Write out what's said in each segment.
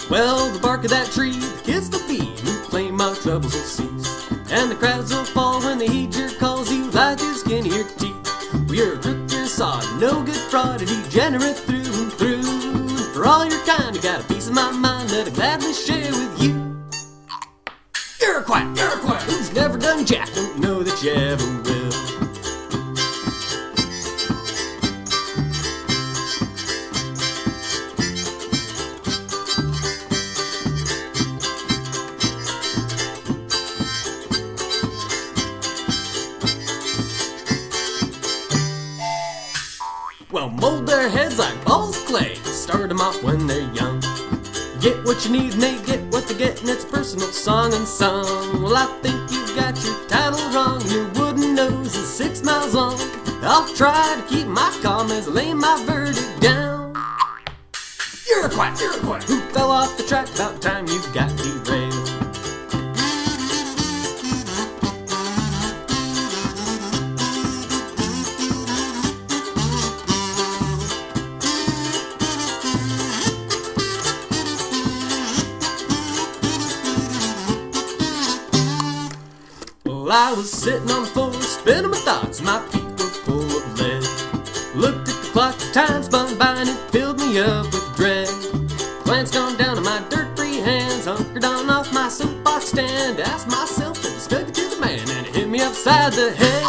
Well, the bark of that tree, the kiss will be, and you claim my troubles will cease. And the crowds will fall when they heed your calls, you lie through the skin of your teeth. Well, you're a crook, you're a sod, no good fraud, a degenerate through and through. And for all your kind, you got a piece of my mind that I'd gladly share with you. You're a quack, who's never done jack, don't know that you ever will. Well, mold their heads like balls of clay, start them off when they're young. Get what you need and they get what they get, and it's a personal song unsung. Well, I think you got your title wrong, your wooden nose is 6 miles long. I'll try to keep my calm as I lay my verdict down. You're a quack, who fell off the track about time you got derailed. I was sitting on the floor, spinning my thoughts, my feet were full of lead. Looked at the clock, the time spun by, and it filled me up with dread. Glanced on down to my dirt-free hands, hunkered on off my soapbox stand. Asked myself if I stuck it to the man, and it hit me upside the head.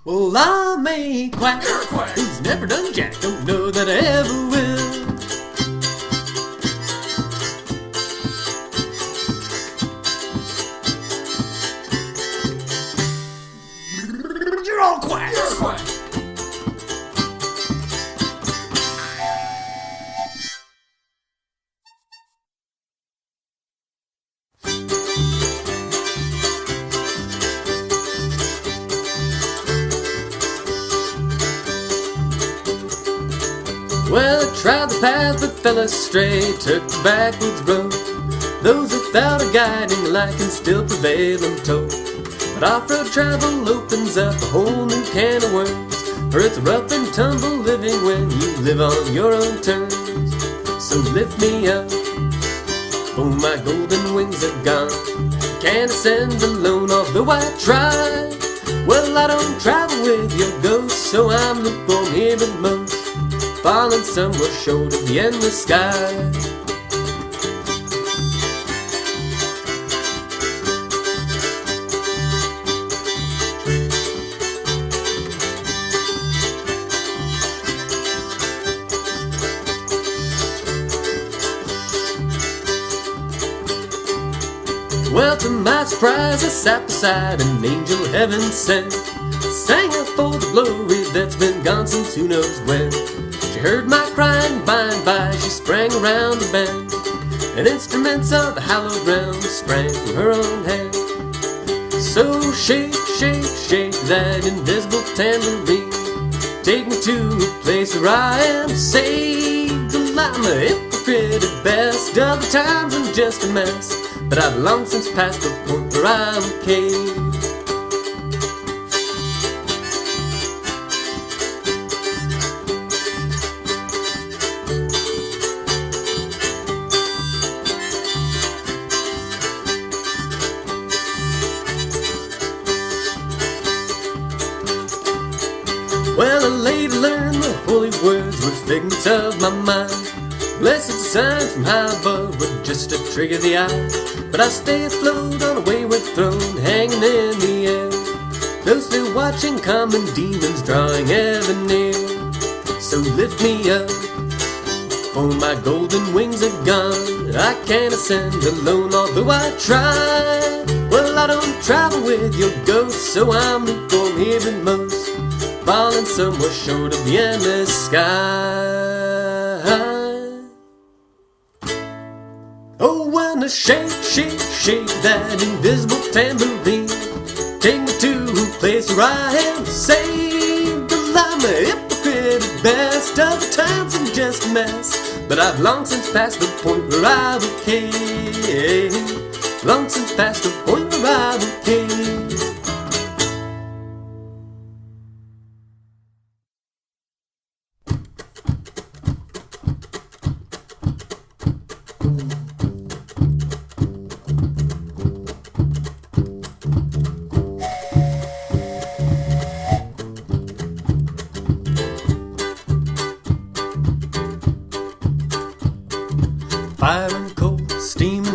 Well, I'm a quack, who's never done jack, don't know that I ever will. You're a quack. Well, I tried the path but fell astray, took the backwoods road. Those without a guiding light can still prevail, I'm told. But off-road travel opens up a whole new can of worms, for it's a rough and tumble living when you live on your own terms. So lift me up, oh my golden wings are gone. Can't ascend alone, although I try. Well, I don't travel with your ghost, so I'm lukewarm here at most, falling somewhere short of the endless sky. Well, to my surprise, I sat beside an angel heaven sent, sang out for the glory that's been gone since who knows when. She heard my crying by and by, she sprang around the bend, and instruments of the hallowed realm sprang from her own hand. So shake, shake, shake that invisible tambourine, take me to a place where I am saved. Well, I'm a hypocrite at best, other times I'm just a mess, but I've long since passed the point where I'm okay. Well, I later learned the holy words were figments of my mind. Blessed sign from high above were just a trick of the eye. But I stay afloat on a wayward throne, hanging in the air, closely watching common demons drawing ever near. So lift me up, for my golden wings are gone. I can't ascend alone, although I try. Well, I don't travel with your ghost, so I'm lukewarm here at most, falling somewhere short of the endless sky. Oh, when I shake, shake, shake that invisible tambourine, take me to a place where I am saved. Well, I'm a hypocrite at best, other times I'm just a mess, but I've long since passed the point where I would cave. Long since passed the point where I would cave.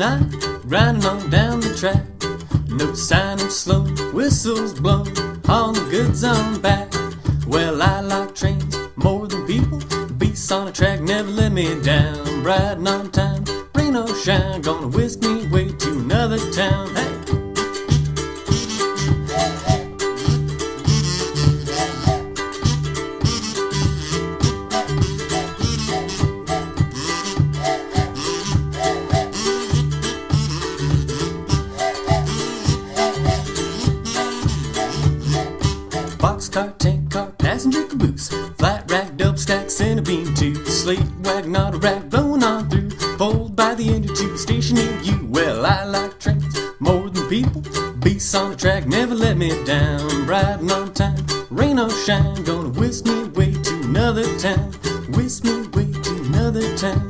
night, riding on down the track. No sign of slow, whistles blow, all the goods on back. Well, I like trains more than people. Beasts on a track never let me down. Riding on time, rain or shine, gonna whisk me way to another town. Hey! Boxcar, tank car, passenger caboose, flat rack, double stack, center beam too, slate wagon, auto rack, blowing on through, pulled by the engine to a station near you. Well, I like trains more than people. Beasts on the track never let me down. Riding on time, rain or shine, gonna whisk me way to another town. Whisk me way to another town.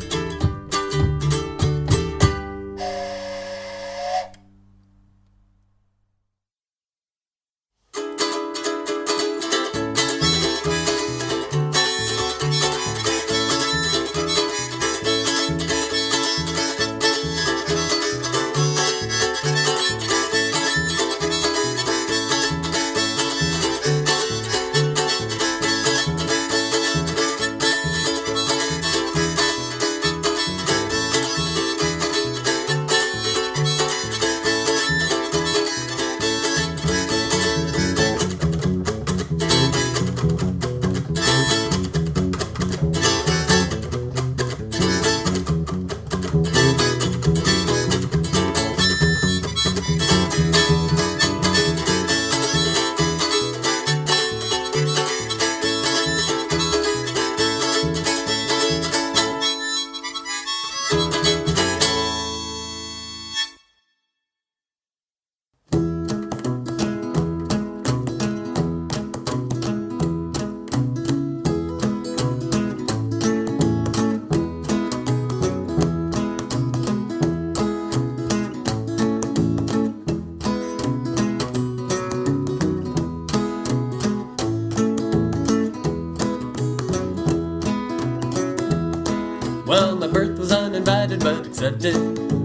Well, my birth was uninvited but accepted.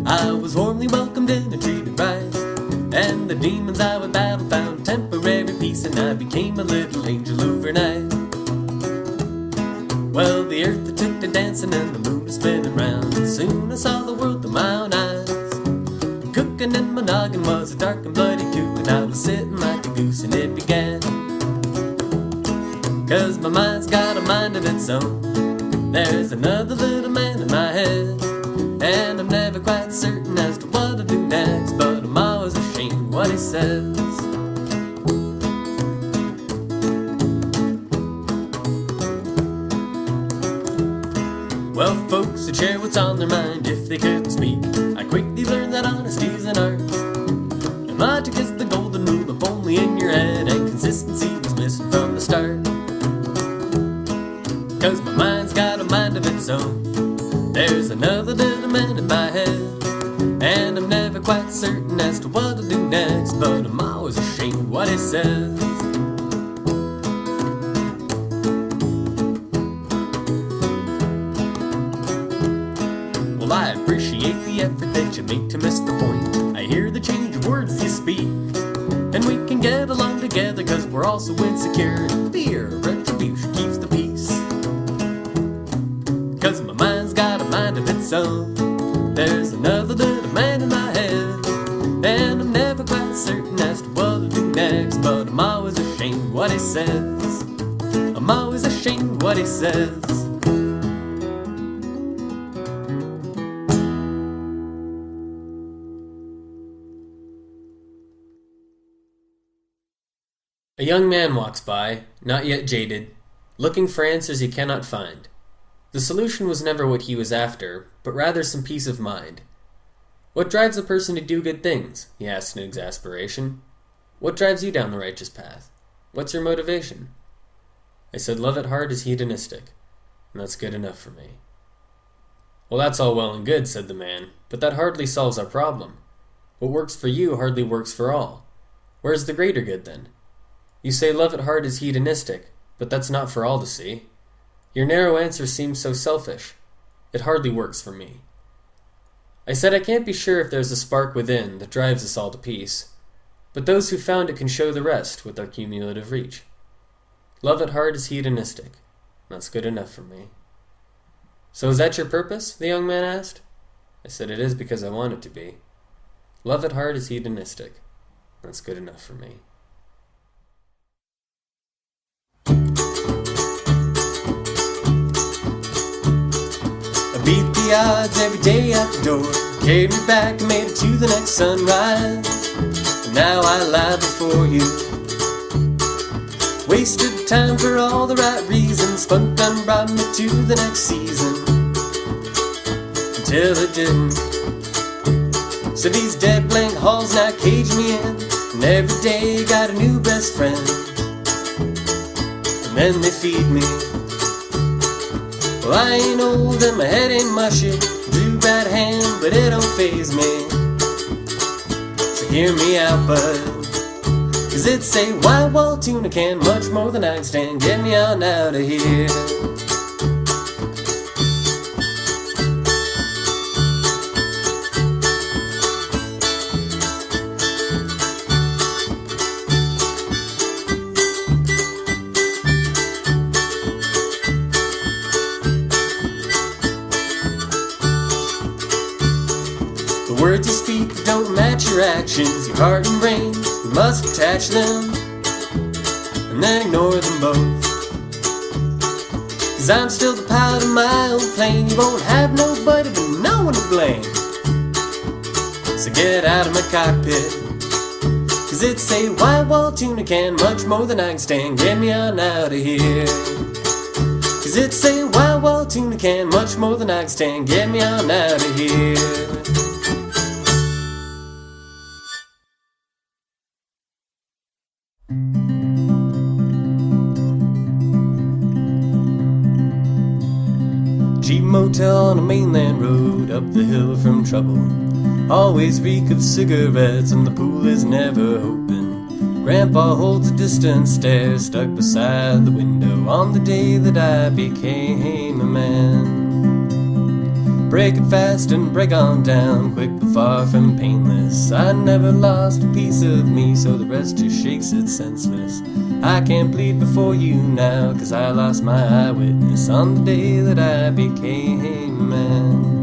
I was warmly welcomed in and treated right. And the demons I would battle found temporary peace, and I became a little angel overnight. Well, the earth took to dancing and the moon was spinning round, and soon I saw the world through my own eyes. The cooking in my noggin was a dark and bloody too, and I was sitting like a goose and it began. 'Cause my mind's got a mind of its own. There's another little man in my head, and I'm never quite certain as to what to do next, but I'm always ashamed what he says. Well, folks would share what's on their mind if they couldn't speak. I quickly learned that honesty's an art, and logic is the golden rule if only in your head, and consistency was missing from the start. 'Cause my mind's got a mind of its own. There's another little man in my head, and I'm never quite certain as to what to do next, but I'm always ashamed what he says. Well, I appreciate the effort that you make to miss the point. I hear the change of words you speak, and we can get along together 'cause we're all so insecure. Fear of retribution keeps the peace. 'Cause my mind's got a mind of its own. There's another little man in my head, and I'm never quite certain as to what to do next, but I'm always ashamed what he says. I'm always ashamed what he says. A young man walks by, not yet jaded, looking for answers he cannot find. The solution was never what he was after, but rather some peace of mind. What drives a person to do good things? He asked in exasperation. What drives you down the righteous path? What's your motivation? I said, love at heart is hedonistic, and that's good enough for me. Well, that's all well and good, said the man, but that hardly solves our problem. What works for you hardly works for all. Where's the greater good, then? You say love at heart is hedonistic, but that's not for all to see. Your narrow answer seems so selfish. It hardly works for me. I said I can't be sure if there's a spark within that drives us all to peace, but those who found it can show the rest with their cumulative reach. Love at heart is hedonistic. That's good enough for me. So is that your purpose? The young man asked. I said it is because I want it to be. Love at heart is hedonistic. That's good enough for me. I beat the odds every day at the door, carried me back and made it to the next sunrise. And now I lie before you. Wasted time for all the right reasons, spun done brought me to the next season. Until it didn't. So these dead blank halls now cage me in, and every day got a new best friend. And then they feed me. Well, I ain't old and my head ain't mushy, drew bad hand, but it don't faze me. So hear me out, bud, 'cause it's say white wall tuna can much more than I can stand. Get me on out of here. The words you speak don't match your actions, your heart and brain, you must attach them and then ignore them both. 'Cause I'm still the pilot of my own plane, you won't have nobody but no one to blame. So get out of my cockpit, 'cause it's a white wall tuna can much more than I can stand. Get me on out of here. 'Cause it's a white wall tuna can much more than I can stand. Get me on out of here. Cheap motel on a mainland road, up the hill from trouble. Always reek of cigarettes and the pool is never open. Grandpa holds a distant stare, stuck beside the window on the day that I became a man. Break it fast and break on down, quick but far from painless. I never lost a piece of me, so the rest just shakes it senseless. I can't plead before you now, 'cause I lost my eyewitness on the day that I became a man.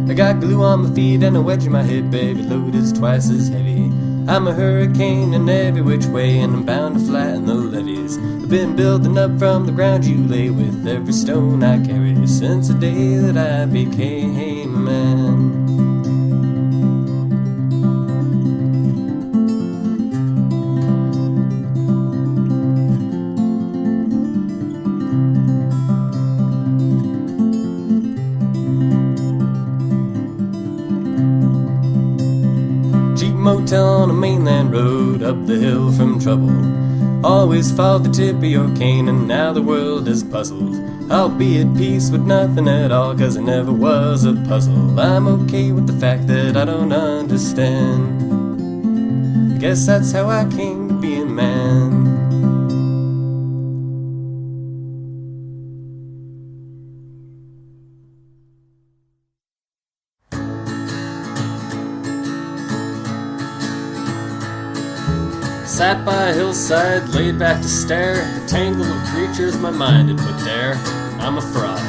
I got glue on my feet and a wedge in my hip, baby, load is twice as heavy. I'm a hurricane in every which way, and I'm bound to flatten the levees. I've been building up from the ground you lay with every stone I carry since the day that I became a man. Motel on a mainland road, up the hill from trouble. Always followed the tip of your cane, and now the world is puzzled. I'll be at peace with nothing at all, 'cause it never was a puzzle. I'm okay with the fact that I don't understand. I guess that's how I came to be a man. Sat by a hillside, laid back to stare at the tangle of creatures my mind had put there. I'm a frog.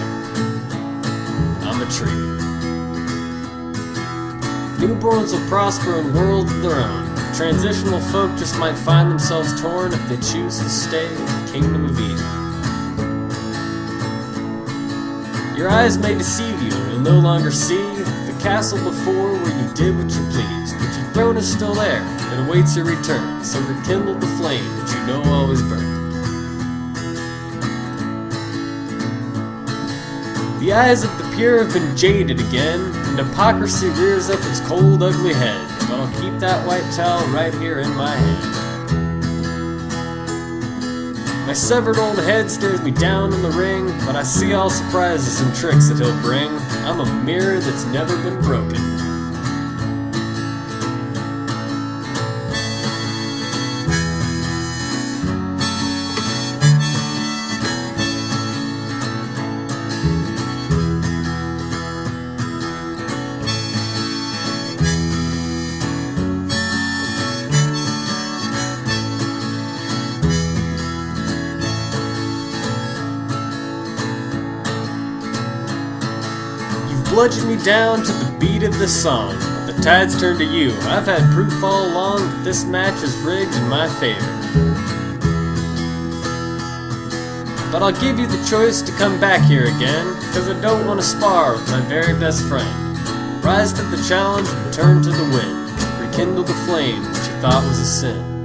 I'm a tree. Newborns will prosper in worlds of their own. Transitional folk just might find themselves torn if they choose to stay in the kingdom of Eden. Your eyes may deceive you, and you'll no longer see the castle before where you did what you pleased, but your throne is still there. It awaits your return, so rekindle the flame that you know always burned. The eyes of the pure have been jaded again, and hypocrisy rears up its cold, ugly head. But I'll keep that white towel right here in my hand. My severed old head stares me down in the ring, but I see all surprises and tricks that he'll bring. I'm a mirror that's never been broken. bludgeon me down to the beat of the song. But the tide's turned to you. I've had proof all along that this match is rigged in my favor. But I'll give you the choice to come back here again, cause I don't want to spar with my very best friend. Rise to the challenge and turn to the wind. Rekindle the flame that you thought was a sin.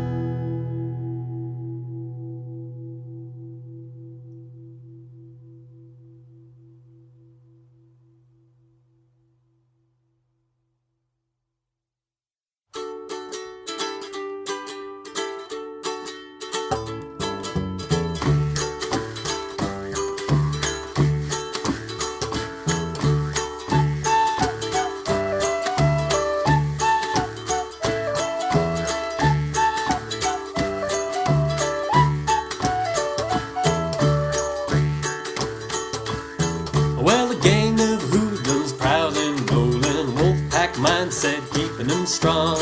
Well, a gang of hooligans prowling, rolling, wolf-pack mindset keeping them strong.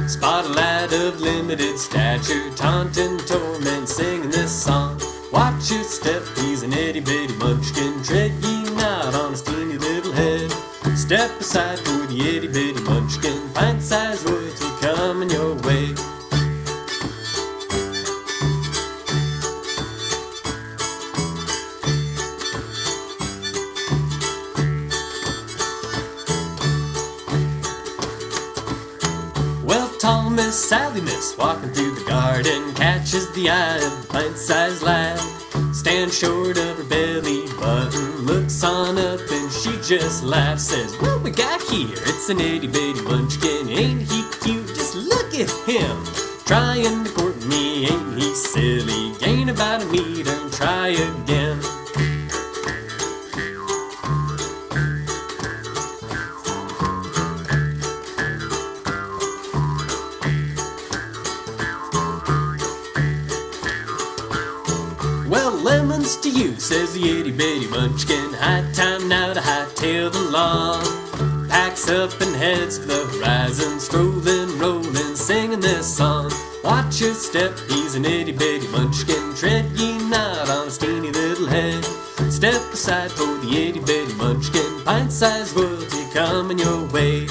Spot a lad of limited stature, taunting, torment, singing this song. Watch your step, he's an itty-bitty munchkin, tread ye not on his teeny little head. Step aside for the itty-bitty munchkin, pint-sized royalty coming your way. Well, tall Miss Sally Miss walking through the garden catches the eye of the pint-sized lad. Stands short of her belly button, looks on up and she just laughs. Says, what we got here? It's an itty-bitty munchkin. Ain't he cute? Just look at him. Trying to court me, ain't he silly? Gain about a meter and try again. Well, lemons to you, says the itty-bitty munchkin. High time now to hightail the lawn. Packs up and heads for the horizon, strolling, rolling, singing this song. Watch your step, he's an itty-bitty munchkin. Tread ye not on his teeny little head. Step aside for the itty-bitty munchkin, pint-sized royalty coming your way.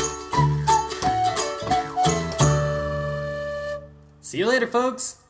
See you later, folks.